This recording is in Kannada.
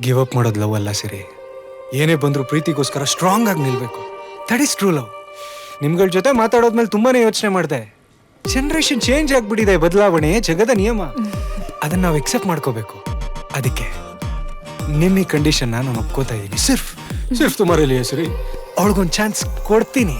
ಗಿವ್ ಅಪ್ ಮಾಡೋದು ಲವ್ ಅಲ್ಲ ಸಿರಿ. ಏನೇ ಬಂದರೂ ಪ್ರೀತಿಗೋಸ್ಕರ ಸ್ಟ್ರಾಂಗ್ ಆಗಿ ನಿಲ್ಬೇಕು. That is true love. ನಿಮ್ಗಳ ಜೊತೆ ಮಾತಾಡೋದ್ಮೇಲೆ ತುಂಬಾನೇ ಯೋಚನೆ ಮಾಡಿದೆ. ಜನರೇಷನ್ ಚೇಂಜ್ ಆಗ್ಬಿಟ್ಟಿದೆ, ಬದಲಾವಣೆ ಜಗದ ನಿಯಮ. ಅದನ್ನ ನಾವು ಎಕ್ಸೆಪ್ಟ್ ಮಾಡ್ಕೋಬೇಕು. ಅದಕ್ಕೆ ನಿಮ್ಮ ಈ ಕಂಡೀಷನ್ ನಾನು ಒಪ್ಕೋತಾ ಇದ್ದೀನಿ. ಸಿರ್ಫ್ ತುಮಾರೇ ಲಿಯೇ ಸಿರಿ. ಅವಳಿಗೊಂದು ಚಾನ್ಸ್ ಕೊಡ್ತೀನಿ.